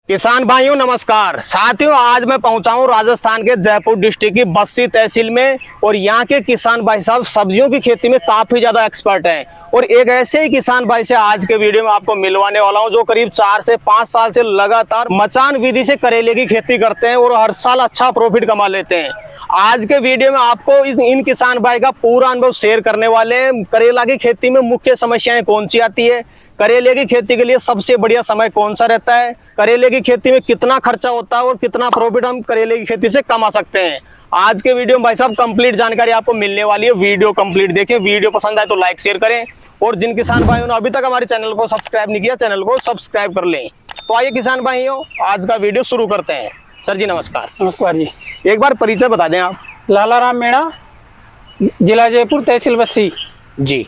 किसान भाइयों नमस्कार। साथियों, आज मैं पहुंचा हूं राजस्थान के जयपुर डिस्ट्रिक्ट की बस्सी तहसील में और यहां के किसान भाई साहब सब्जियों की खेती में काफी ज्यादा एक्सपर्ट हैं और एक ऐसे ही किसान भाई से आज के वीडियो में आपको मिलवाने वाला हूं जो करीब 4 से 5 साल से लगातार मचान विधि से करेले की खेती करते हैं और हर साल अच्छा प्रॉफिट कमा लेते हैं। आज के वीडियो में आपको इन किसान भाई का पूरा अनुभव शेयर करने वाले हैं। करेला की खेती में मुख्य समस्याएं कौन सी आती है, करेले की खेती के लिए सबसे बढ़िया समय कौन सा रहता है, करेले की खेती में कितना खर्चा होता है और कितना प्रॉफिट हम करेले की खेती से कमा सकते हैं। आज के वीडियो में भाई साहब कंप्लीट जानकारी आपको मिलने वाली है। वीडियो कंप्लीट देखें, वीडियो पसंद आए तो लाइक शेयर करें और जिन किसान भाइयों ने अभी तक हमारे चैनल को सब्सक्राइब नहीं किया चैनल को सब्सक्राइब कर लें। तो आइए किसान भाइयों, आज का वीडियो शुरू करते हैं। सर जी नमस्कार। नमस्कार जी। एक बार परिचय बता दें आप। लालाराम मीणा, जिला जयपुर, तहसील बस्सी। जी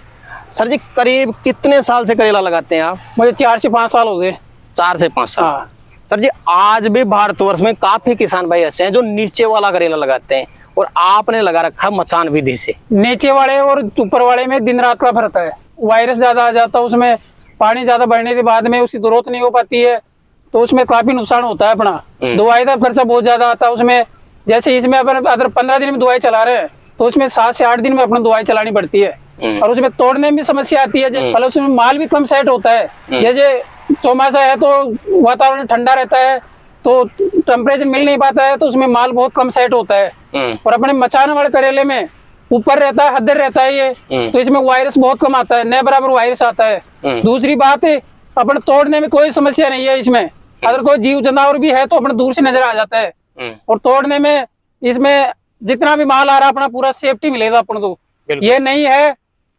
सर जी, करीब कितने साल से करेला लगाते हैं आप? मुझे 4 से 5 साल हो गए। 4 से 5 साल। हाँ। सर जी, आज भी भारतवर्ष में काफी किसान भाई ऐसे हैं जो नीचे वाला करेला लगाते हैं और आपने लगा रखा मचान विधि से। नीचे वाले और ऊपर वाले में दिन रात का फर्क है। वायरस ज्यादा आ जाता है, उसमें पानी ज्यादा बढ़ने के बाद में उसकी ग्रोथ नहीं हो पाती है, तो उसमें काफी नुकसान होता है अपना। दवाई का खर्चा बहुत ज्यादा आता है उसमें। जैसे इसमें अगर 15 दिन में दवाई चला रहे हैं तो उसमें 7 से 8 दिन में अपना दवाई चलानी पड़ती है और उसमें तोड़ने में समस्या आती है। मतलब उसमें माल भी कम सेट होता है। जैसे चौमासा है तो वातावरण ठंडा रहता है तो टेम्परेचर मिल नहीं पाता है, तो उसमें माल बहुत कम सेट होता है। और अपने मचान वाले करेले में ऊपर रहता है, हदर रहता है ये, तो इसमें वायरस बहुत कम आता है, न बराबर वायरस आता है। दूसरी बात है, अपन तोड़ने में कोई समस्या नहीं है इसमें। अगर कोई जीव जानवर भी है तो अपने दूर से नजर आ जाता है और तोड़ने में इसमें जितना भी माल आ रहा है अपना पूरा सेफ्टी मिलेगा अपन को। ये नहीं है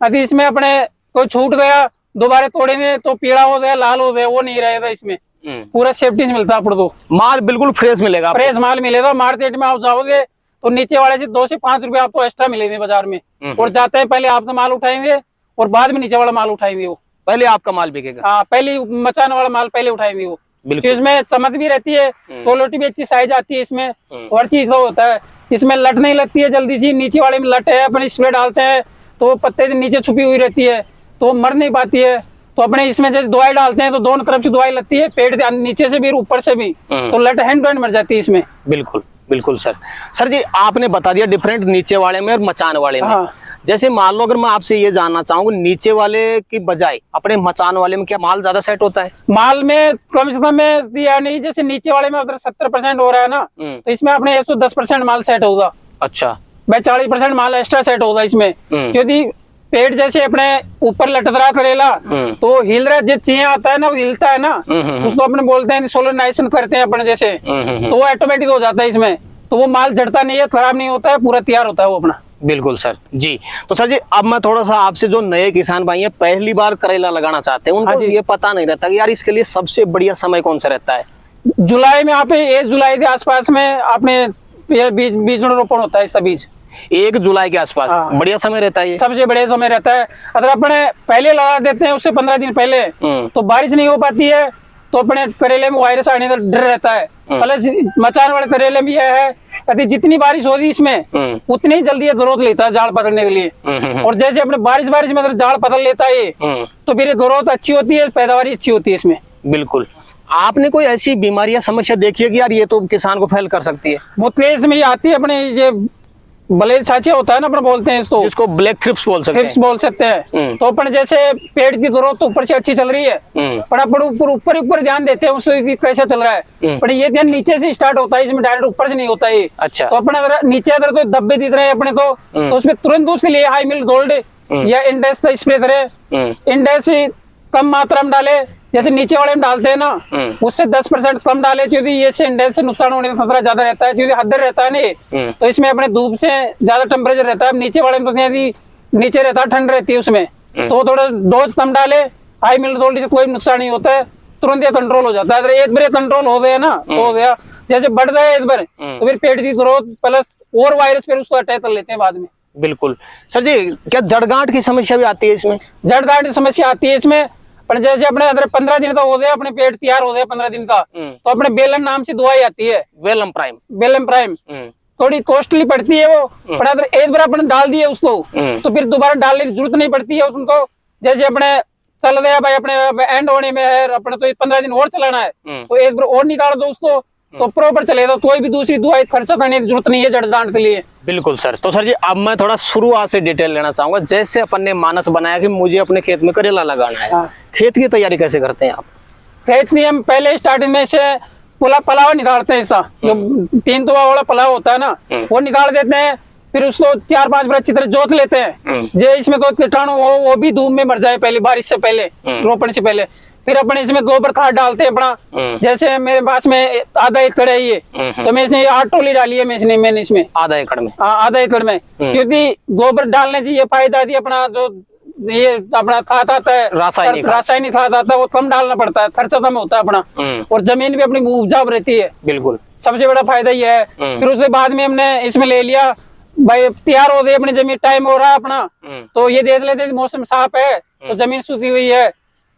यदि इसमें अपने कोई छूट गया दोबारा तोड़ेंगे तो पीला हो गया, लाल हो गया, वो नहीं रहेगा। इसमें पूरा सेफ्टी से मिलता है अपन को। माल बिल्कुल फ्रेश मिलेगा, फ्रेश माल मिलेगा। मार्केट में आप जाओगे तो नीचे वाले से 2 से 5 रुपए आपको एक्स्ट्रा मिलेंगे बाजार में। और जाते हैं पहले आप तो माल उठाएंगे और बाद में नीचे वाला माल उठाएंगे। वो पहले आपका माल बिकेगा। हाँ, पहले मचान वाला माल पहले उठाएंगे वो। तो इसमें चमक भी रहती है, क्वालिटी भी अच्छी साइज आती है इसमें। और चीज तो होता है इसमें लट नहीं लगती है जल्दी सी। नीचे वाले में लट है, अपने स्प्रे डालते हैं तो पत्ते नीचे छुपी हुई रहती है तो मर नहीं पाती है। तो अपने इसमें जैसे दवाई डालते हैं तो दोनों तरफ से दवाई लगती है, पेट नीचे से भी ऊपर से भी, तो लट हैंड टू हैंड मर जाती है इसमें। बिल्कुल बिल्कुल सर। सर जी, आपने बता दिया डिफरेंट नीचे वाले में और मचान वाले में। हाँ। जैसे मान लो अगर मैं आपसे ये जानना चाहूंगा, नीचे वाले की बजाय अपने मचान वाले में क्या माल ज्यादा सेट होता है? माल में कम से कम दिया नहीं। जैसे नीचे वाले में अगर 70% हो रहा है ना, तो इसमें अपने 110% माल सेट होगा। अच्छा। भाई 40% माल एक्स्ट्रा सेट होगा इसमें। यदि पेट जैसे अपने ऊपर लटक रहा करेला तो हिल रहा, जो चीहे आता है ना वो हिलता है ना, उसको अपने बोलते हैं सोलनाइजेशन करते हैं अपने जैसे, तो वो ऑटोमेटिक हो जाता है इसमें। तो वो माल झड़ता नहीं है, खराब नहीं होता है, पूरा तैयार होता है वो अपना। बिल्कुल सर जी। तो सर जी, अब मैं थोड़ा सा आपसे, जो नए किसान भाई हैं पहली बार करेला लगाना चाहते हैं, उनको ये पता नहीं रहता कि यार इसके लिए सबसे बढ़िया समय कौन सा रहता है। जुलाई में आप 1 जुलाई के आसपास में आपने बीज रोपण होता है। इसका बीज 1 जुलाई के आसपास बढ़िया समय रहता है, ये सबसे बढ़िया समय रहता है। अगर अपने पहले लगा देते हैं उससे 15 दिन पहले तो बारिश नहीं हो पाती है, तो अपने करेले में वायरस आने का डर रहता है। प्लस मचान वाले करेले में यह है यदि जितनी बारिश होगी इसमें उतनी ही जल्दी ग्रोथ लेता है जाड़ पकड़ने के लिए। और जैसे अपने बारिश में अगर जाड़ पकड़ लेता है तो फिर ग्रोथ अच्छी होती है, पैदावारी अच्छी होती है इसमें। बिल्कुल। आपने कोई ऐसी बीमारी या समस्या देखी है कि यार ये तो किसान को फैल कर सकती है? वो तेज में आती है अपने ये ब्लैक छाछे होता है ना, अपन बोलते हैं इसको, जिसको ब्लैक थ्रिप्स बोल सकते हैं। तो अपन जैसे पेट की ग्रोथ तो ऊपर से अच्छी चल रही है, पर अपन ऊपर ध्यान देते हैं उससे कैसा चल रहा है। पर ये ध्यान नीचे से स्टार्ट होता है, इसमें डायरेक्ट ऊपर से नहीं होता है। अच्छा। तो अपन अगर नीचे अगर कोई धब्बे दिख रहे हैं अपने को, तो उसमें तुरंत उसके लिए हाई मिल्क गोल्ड या इंडेक्स का स्प्रे करें। इंडेक्स कम मात्रा में डाले, जैसे नीचे वाले में डालते हैं ना उससे 10% कम डाले, क्योंकि ये से इंडेक्स से नुकसान होने का खतरा ज्यादा रहता है, क्योंकि हदर रहता है ना। तो इसमें अपने धूप से ज्यादा टेम्परेचर रहता है। नीचे वाले में तो नीचे रहता है, ठंड रहती है उसमें, तो थोड़ा डोज कम डाले। हाई मिल्क गोल्ड से कोई नुकसान नहीं होता है, तुरंत ये कंट्रोल हो जाता है। अगर एक बार कंट्रोल हो गया ना तो हो गया। जैसे बढ़ गया एक बार तो फिर पेट की ग्रोथ प्लस और वायरस फिर उसको अटैक कर लेते हैं बाद में। बिल्कुल। सर जी, क्या जड़गांठ की समस्या भी आती है इसमें? जड़गांठ की समस्या आती है इसमें, पर जैसे अपने अगर 15 दिन का हो गया, अपने पेट तैयार हो गया 15 दिन का, तो अपने बेलम नाम से दवाई आती है, वेलम प्राइम। थोड़ी कॉस्टली पड़ती है वो, पर अगर एक बार अपने डाल दिए उसको तो फिर दोबारा डालने की जरूरत नहीं पड़ती है उनको। जैसे अपने चल रहा भाई अपने एंड होने में है, अपने तो 15 दिन और चलाना है, तो एक बार और निकाल दो उसको तो प्रॉपर चलेगा, कोई भी दूसरी दवाई खर्चा करने की जरूरत नहीं है जड़ दांत के लिए। बिल्कुल सर। तो सर जी अब मैं थोड़ा शुरुआत से डिटेल लेना चाहूंगा। जैसे अपन ने मानस बनाया कि मुझे अपने खेत में करेला लगाना है, खेत की तैयारी कैसे करते हैं आप? खेत में हम पहले स्टार्टिंग में से पलाव निकालते हैं, ऐसा जो 3 तुआ वाला पलाव होता है ना, वो निकाल देते हैं। फिर उसको 4-5 बार अच्छी तरह जोत लेते हैं, जो इसमें तो कीटाणु वो भी धूप में मर जाए पहले, बारिश से पहले, रोपण से पहले। फिर अपन इसमें गोबर खाद डालते हैं अपना। जैसे मेरे पास में आधा एकड़ है ये, तो मैं इसमें 8 टोली डाली है मैंने इसमें आधा एकड़ में। हाँ, आधा एकड़ में, क्योंकि गोबर डालने से ये फायदा थी, अपना जो ये अपना खाद आता है रासायनिक खाद आता है, वो कम डालना पड़ता है, खर्चा कम होता है अपना, और जमीन भी अपनी उपजाऊ रहती है। बिल्कुल, सबसे बड़ा फायदा ये है। फिर उसके बाद में हमने इसमें ले लिया भाई, तैयार हो गई अपनी जमीन, टाइम हो रहा है अपना, तो ये देख लेते मौसम साफ है तो जमीन सूखी हुई है,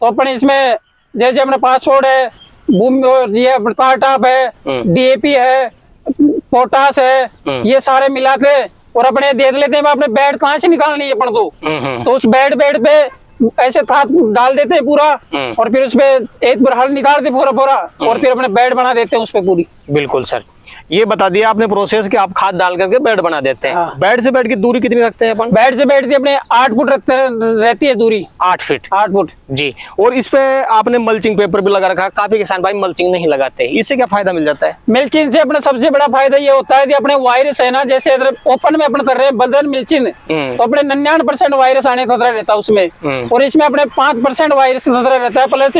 तो अपने इसमें जैसे अपना पासपोर्ट है, भूमि ये टाप है, DAP है, पोटास है, ये सारे मिलाते और अपने देख लेते हैं अपने बेड कहाँ से निकालनी है अपन को, तो उस बेड पे ऐसे खाद डाल देते हैं पूरा, और फिर उसपे एक बार हल निकाल दे पूरा और फिर अपने बेड बना देते हैं उसपे पूरी। बिल्कुल सर, ये बता दिया आपने प्रोसेस कि आप खाद डाल करके बेड बना देते हैं। हाँ। बेड से बेड की दूरी कितनी रखते हैं अपन? बेड से बेड की अपने 8 फुट रहती है दूरी, 8 फीट। 8 फुट जी। और इस पे आपने मल्चिंग पेपर भी लगा रखा है। काफी किसान भाई मल्चिंग नहीं लगाते, इससे क्या फायदा मिल जाता है? मिल्चिंग से अपना सबसे बड़ा फायदा ये होता है कि अपने वायरस है ना, जैसे ओपन में अपने कर रहे हैं बदन मिल्चिंग, तो अपने 99% वायरस आने का खतरा रहता है उसमें, और इसमें अपने 5% वायरस का खतरा रहता है। प्लस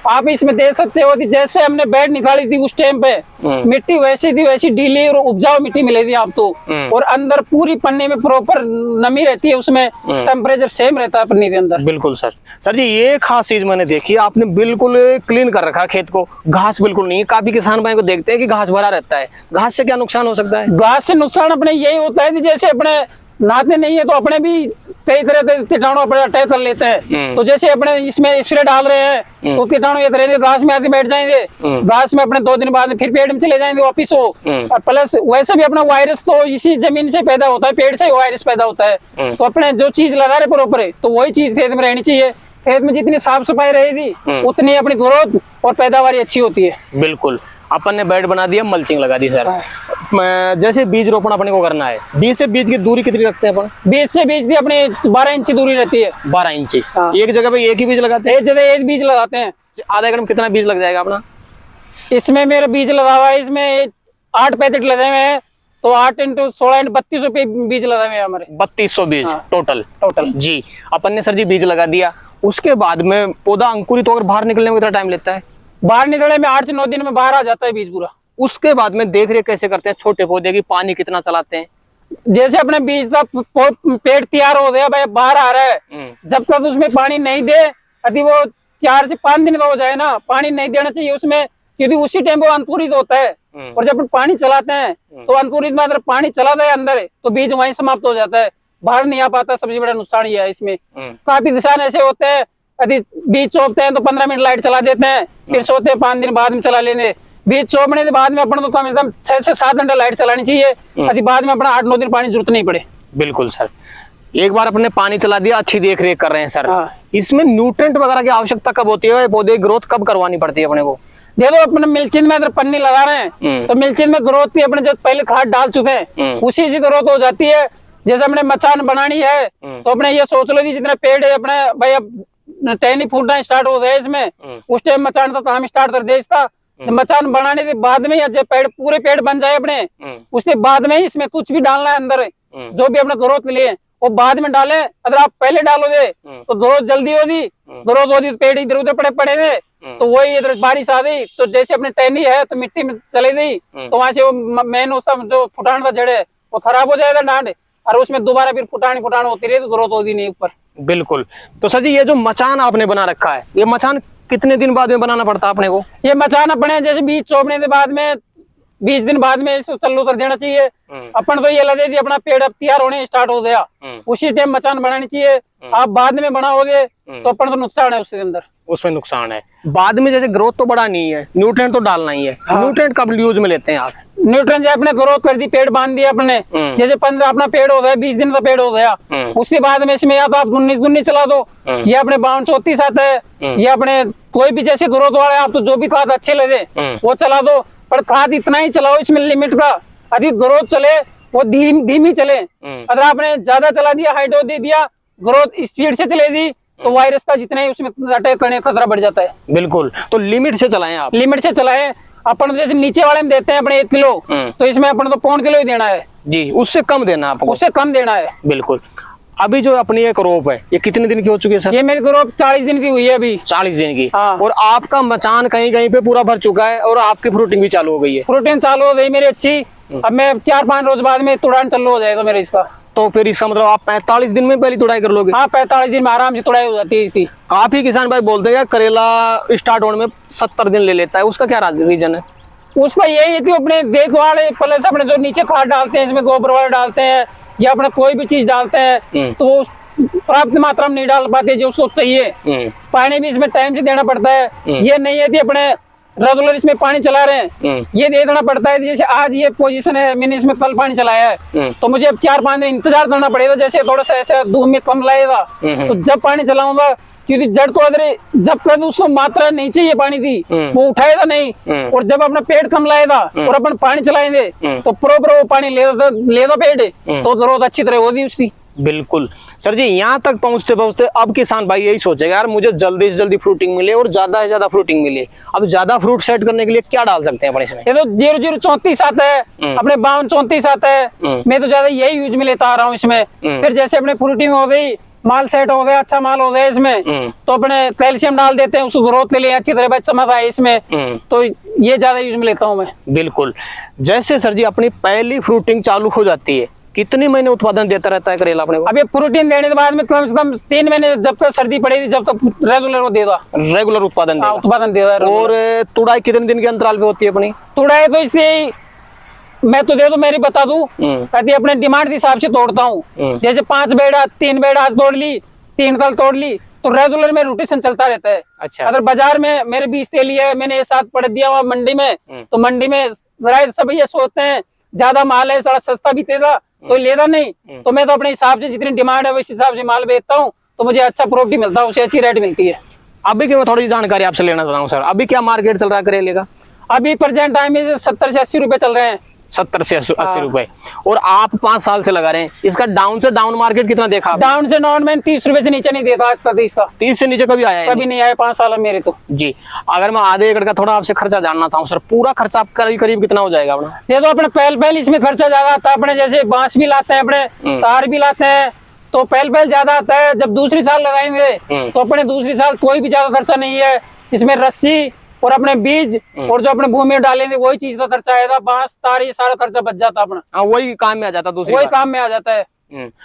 आप इसमें देख सकते हो कि जैसे हमने बेड निकाली थी उस टाइम पे मिट्टी वैसी थी वैसी ढीली और उपजाऊ मिट्टी मिलेगी आपको, और अंदर पूरी पन्नी में प्रॉपर नमी रहती है, उसमें टेम्परेचर सेम रहता है पन्नी के अंदर। बिल्कुल सर। सर जी ये खास चीज मैंने देखी, आपने बिल्कुल क्लीन कर रखा खेत को, घास बिल्कुल नहीं है। काफी किसान भाई को देखते हैं कि घास भरा रहता है, घास से क्या नुकसान हो सकता है? घास से नुकसान अपने यही होता है कि जैसे अपने नहाते नहीं है तो अपने भी कई तरह के कीटाणु अपने अटैक कर लेते हैं, तो जैसे अपने इसमें स्प्रे डाल रहे हैं तो कीटाणु ये तरह घास में आके बैठ जाएंगे, घास में अपने 2 दिन बाद फिर पेड़ में चले जाएंगे वापिस हो, और प्लस वैसे भी अपना वायरस तो इसी जमीन से पैदा होता है, पेड़ से वायरस पैदा होता है, तो अपने जो चीज लगा रहे प्रॉपर है तो वही चीज खेत में रहनी चाहिए। खेत में जितनी साफ सफाई रहेगी उतनी अपनी ग्रोथ और पैदावारी अच्छी होती है। बिल्कुल। अपन ने बेड बना दिया, मल्चिंग लगा दी सर। जैसे बीज रोपण अपने को करना है, बीज से बीज की दूरी कितनी रखते हैं अपन? बीज से बीज की अपनी 12 इंच दूरी रहती है। 12 इंची। हाँ। एक जगह पे एक ही बीज लगाते हैं? एक जगह एक बीज लगाते हैं। आधा एकड़ में कितना बीज लग जाएगा अपना? इसमें मेरा बीज लगा हुआ है, इसमें 8 पैकेट लगे हुए हैं, तो 8 × 16 × 3200 बीज लगे हुए हैं हमारे। 3200 बीज। हाँ। टोटल जी। अपन ने सर जी बीज लगा दिया, उसके बाद में पौधा अंकुरित होकर बाहर निकलने में कितना टाइम लेता है? बाहर निकलने में 8 से 9 दिन में बाहर आ जाता है बीज पूरा। उसके बाद में देख रेख कैसे करते हैं छोटे पौधे की? पानी कितना चलाते हैं? जैसे अपने बीज का पेड़ तैयार हो गया भाई, बाहर आ रहा है, जब तक उसमें पानी नहीं दे, यदि वो 4 से 5 दिन का हो जाए ना, पानी नहीं देना चाहिए उसमें, क्योंकि उसी टाइम वो अंकुरित होता है, और जब पानी चलाते हैं तो अंकुरित में अगर पानी चला गया अंदर तो बीज वहीं समाप्त हो जाता है, बाहर नहीं आ पाता। सबसे बड़ा नुकसान ये है इसमें। काफी किसान ऐसे होते हैं, यदि बीज चौपते हैं तो 15 मिनट लाइट चला देते हैं, फिर सोते हैं 5 दिन बाद में चला लेंगे। बीज चौपने के बाद में अपन तो कम से कम 6 से 7 घंटे लाइट चलानी चाहिए, यदि बाद में अपना 8-9 दिन पानी जरूरत नहीं पड़े। बिल्कुल सर। एक बार अपने पानी चला दिया, अच्छी देख रेख कर रहे हैं सर। हाँ। इसमें न्यूट्रेंट वगैरह की आवश्यकता कब होती है? पौधे की ग्रोथ कब करवानी पड़ती है अपने को? देखो अपने मिल्चिंग में अगर पन्नी लगा रहे हैं तो मिल्चिंग में ग्रोथ की अपने जो पहले खाद डाल चुके हैं उसी से ग्रोथ हो जाती है। जैसे हमने मचान बनानी है तो अपने ये सोच लो कि जितने पेड़ है अपने भाई अब टहनी फूटना स्टार्ट हो गया इसमें, उस टाइम मचान का काम स्टार्ट कर दिया इसका। मचान बनाने के बाद में जब पेड़ पूरे पेड़ बन जाए अपने, उसके बाद में इसमें कुछ भी डालना है अंदर, जो भी अपने ग्रोथ लिए वो बाद में डाले। अगर आप पहले डालोगे तो ग्रोथ जल्दी होगी, ग्रोथ होगी तो पेड़ इधर उधर पड़े पड़ेंगे, तो वही इधर बारिश आ गई तो जैसे अपने टहनी है तो मिट्टी में चली गई तो वहां से वो मेन उसका जो फुटान का जड़ है वो खराब हो जाएगा डांड, और उसमें दोबारा फिर फुटान होती रही तो ग्रोथ होती नहीं ऊपर। बिल्कुल। तो सर जी ये जो मचान आपने बना रखा है, ये मचान कितने दिन बाद में बनाना पड़ता है अपने को? ये मचान अपने जैसे बीज चौपने के बाद में 20 दिन बाद में इसको चालू कर देना चाहिए। अपन तो ये लगे थी अपना पेड़ अब तैयार होने स्टार्ट हो गया, उसी टाइम मचान बनानी चाहिए। आप बाद में बनाओगे तो अपन तो नुकसान है उसके अंदर, उसमें नुकसान है। बाद में जैसे ग्रोथ तो बड़ा नहीं है, न्यूट्रिएंट तो डालना ही है। न्यूट्रिएंट कब यूज में लेते हैं आप? न्यूट्रन जो अपने ग्रोथ कर दी, पेड़ बांध दिया अपने, जैसे 15 अपना पेड़ हो गया, 20 दिन का पेड़ हो गया, उसके बाद में इसमें या तो आप 19 चला दो, या अपने 52-34 आता है, या अपने कोई भी जैसे ग्रोथ वाले आप तो जो भी खाद अच्छे लगे वो चला दो, पर खाद इतना ही चलाओ इसमें लिमिट का, अधिक ग्रोथ चले वो धीमी चले। अगर आपने ज्यादा चला दिया, हाई डोज दे दिया, ग्रोथ स्पीड से चले दी, तो वायरस का जितना ही उसमें खतरा बढ़ जाता है। बिल्कुल, तो लिमिट से चलाएं आप। लिमिट से चलाएं। अपन तो जैसे नीचे वाले में देते हैं अपने 1 किलो, तो इसमें अपन तो 1.5 किलो ही देना है जी, उससे कम देना आपको, उससे कम देना है। बिल्कुल। अभी जो अपनी एक रोप है ये कितने दिन की हो चुकी है सर? ये मेरी रोप 40 दिन की हुई है अभी। 40 दिन की। हाँ। और आपका मचान कहीं कहीं पे पूरा भर चुका है और आपकी फ्रूटिंग भी चालू हो गई है। फ्रूटिंग चालू हो गई मेरी अच्छी। अब मैं 4-5 रोज बाद में तुड़ान चालू हो जाएगा मेरा इसका। तो फिर इसका मतलब आप 45 दिन में पहली तुड़ाई कर लोगे? हाँ, 45 दिन में आराम से तुड़ाई हो जाती है इसकी। काफी किसान भाई बोलते हैं करेला स्टार्ट होने में 70 दिन ले लेता है, उसका क्या रीजन है? उस पर यही है कि अपने देखभाल प्लस अपने जो नीचे खाद डालते हैं, इसमें गोबर वाले डालते हैं या अपने कोई भी चीज डालते हैं तो वो पर्याप्त मात्रा में नहीं डाल पाते जो उसको चाहिए। पानी भी इसमें टाइम से देना पड़ता है। ये नहीं है कि अपने रेगुलर इसमें पानी चला रहे हैं, ये दे देना पड़ता है। जैसे आज ये पोजीशन है, मैंने इसमें कल पानी चलाया है, तो मुझे अब 4-5 दिन इंतजार करना पड़ेगा। जैसे थोड़ा सा ऐसा धूप में कम लगेगा तो जब पानी चलाऊंगा, क्योंकि जड़ को अगर जब तक उसको मात्रा नहीं चाहिए पानी की वो उठाएगा नहीं, और जब अपना पेड़ कम लाएगा और अपन पानी चलाएंगे तो प्रॉपर वो पानी लेगा पेड़, तो जरूरत अच्छी तरह होगी उसकी। बिल्कुल सर जी, यहाँ तक पहुँचते पहुँचते अब किसान भाई यही सोचेगा यार मुझे जल्दी से जल्दी फ्रूटिंग मिले और ज्यादा से ज्यादा फ्रूटिंग मिले। अब ज्यादा फ्रूट सेट करने के लिए क्या डाल सकते हैं अपन इसमें? ये तो 0034 आता है, अपने 52-34 आता है, मैं तो ज्यादा यही यूज में लेता आ रहा हूँ इसमें। फिर जैसे अपने फ्रूटिंग हो गई, माल सेट हो गया, अच्छा माल हो गया इसमें, तो अपने कैल्शियम डाल देते हैं उसको ग्रोथ के लिए अच्छी तरह बच्चा चमक आए इसमें, तो ये ज्यादा यूज में लेता हूँ मैं। बिल्कुल। जैसे सर जी अपनी पहली फ्रूटिंग चालू हो जाती है, कितने महीने उत्पादन देता रहता है करेला अपने को? अब ये प्रोटीन देने के बाद में कम से कम 3 महीने, जब तक सर्दी पड़ेगी जब तक रेगुलर वो देगा, रेगुलर उत्पादन देगा। उत्पादन देगा। और तुड़ाई कितने दिन के अंतराल पे होती है अपनी? तुड़ाई तो इसलिए मैं तो दे दो मेरी बता दूं, कहती अपने डिमांड के हिसाब से तोड़ता हूँ। जैसे 5 बेड़ा 3 बेड़ा आज तोड़ ली, 3 कल तोड़ ली, तो रेगुलर में रोटेशन चलता रहता है। अच्छा। अगर बाजार में मेरे 20 तेली है, मैंने ये 7 पड़ दिया हुआ मंडी में, तो मंडी में जरा सब ये सोचते हैं ज्यादा माल है, थोड़ा सस्ता भी देगा तो लेगा नहीं, तो मैं तो अपने हिसाब से जितनी डिमांड है उस हिसाब से माल बेचता हूँ, तो मुझे अच्छा प्रॉफिट मिलता है, उसे अच्छी रेट मिलती है। अभी की मैं थोड़ी जानकारी आपसे लेना चाहता हूँ सर, अभी क्या मार्केट चल रहा है करेले का? अभी प्रेजेंट टाइम में 70 से 80 रुपए चल रहे हैं। 70 से 80 रुपए। और आप 5 साल से लगा रहे हैं, इसका डाउन से डाउन मार्केट कितना देखा आपने? डाउन से डाउन में 30 रुपए से नीचे नहीं देता आज तक। 30 से नीचे कभी आया है? कभी नहीं आया 5 साल में मेरे तो। जी। अगर मैं आधे एकड़ का थोड़ा आपसे खर्चा जानना चाहूँ सर, पूरा खर्चा आपका करीब कितना हो जाएगा अपना? ये तो अपने पहल इसमें खर्चा ज्यादा आता है। अपने जैसे बांस भी लाते हैं, अपने तार भी लाते हैं, तो पहल ज्यादा आता है। जब दूसरी साल लगाएंगे तो अपने दूसरी साल कोई भी ज्यादा खर्चा नहीं है। इसमें रस्सी और अपने बीज और जो अपने भूमि में डालेंगे वही चीज का खर्चा आएगा। बांस तार ये सारा खर्चा बच जाता अपना। हाँ, वही काम में आ जाता, दूसरी वही काम में आ जाता है।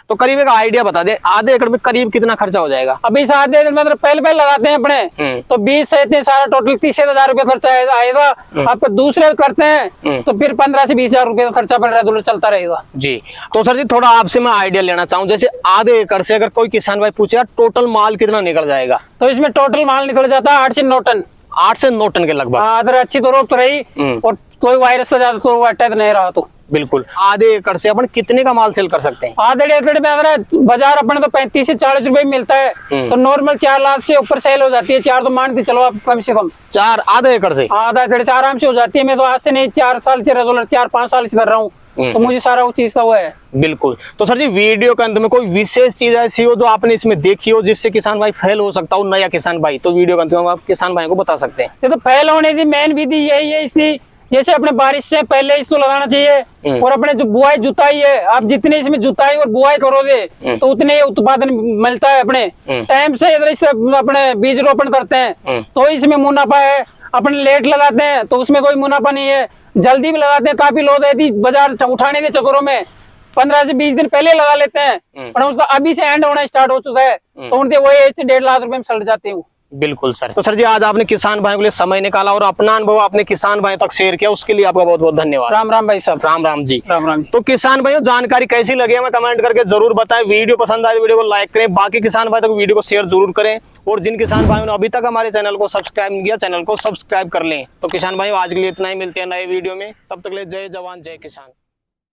तो करीब एक आइडिया बता दे, आधे एकड़ में करीब कितना खर्चा हो जाएगा? अभी इस आधे एकड़ में मतलब पहले लगाते हैं अपने, तो 20 से इतने सारा टोटल 30,000 रुपये खर्चा आएगा। आप दूसरे करते हैं तो फिर 15 से 20,000 रुपये का खर्चा अपने रेगुलर चलता रहेगा। जी। तो सर जी थोड़ा आपसे मैं आइडिया लेना चाहूँ, जैसे आधे एकड़ से अगर कोई किसान भाई पूछे टोटल माल कितना निकल जाएगा? तो इसमें टोटल माल निकल जाता है 8 से 9 टन। 8 से 9 टन के लगभग। अगर अच्छी तो रोक तो रही और कोई वायरस से ज्यादा तो अटैक नहीं रहा तो। बिल्कुल। आधे एकड़ से अपन कितने का माल सेल कर सकते हैं? आधे एकड़ में अगर बाजार अपने तो 35 से 40 रुपए मिलता है, तो नॉर्मल 4 लाख से ऊपर सेल हो जाती है। 4 तो मान के चलो आप कम से कम। 4 आधे एकड़ से? आधा एकड़ से आराम से हो जाती है। मैं तो आज से नहीं 4 साल से रेगुलर 4-5 साल से कर रहा हूँ, तो मुझे सारा वो चीज वो है। बिल्कुल। तो सर जी वीडियो के अंत में कोई विशेष चीज ऐसी हो जो आपने इसमें देखी हो जिससे किसान भाई फेल हो सकता हो, नया किसान भाई, तो वीडियो के अंत में आप किसान भाई को बता सकते हैं। ये तो फेल होने की मेन विधि यही है इसकी, जैसे अपने बारिश से पहले इसको लगाना चाहिए। और अपने जो बुआई जुताई है, आप जितने इसमें जुताई और बुआई करोगे तो उतने उत्पादन मिलता है। अपने टाइम से अपने बीज रोपण करते हैं तो इसमें मुनाफा है। अपने लेट लगाते हैं तो उसमें कोई मुनाफा नहीं है। जल्दी भी लगाते हैं, काफी लोग रहती बाजार उठाने के चक्करों में 15 से 20 दिन पहले लगा लेते हैं, पर उसका अभी से एंड होना स्टार्ट हो चुका है, तो उनके वही 1 से 1.5 लाख रुपए में सड़ जाते हैं। बिल्कुल सर। तो सर जी आज आपने किसान भाइयों के लिए समय निकाला और अपना अनुभव आपने किसान भाइयों तक शेयर किया, उसके लिए आपका बहुत बहुत धन्यवाद। राम राम भाई साहब। राम राम जी। राम राम। तो किसान भाइयों जानकारी कैसी लगी हमें कमेंट करके जरूर बताएं। वीडियो पसंद आए वीडियो को लाइक करें, बाकी किसान भाई तक वीडियो को शेयर जरूर करें, और जिन किसान भाइयों ने अभी तक हमारे चैनल को सब्सक्राइब नहीं किया चैनल को सब्सक्राइब कर लें। तो किसान भाइयों आज के लिए इतना ही, मिलते हैं नए वीडियो में, तब तक के लिए जय जवान जय किसान।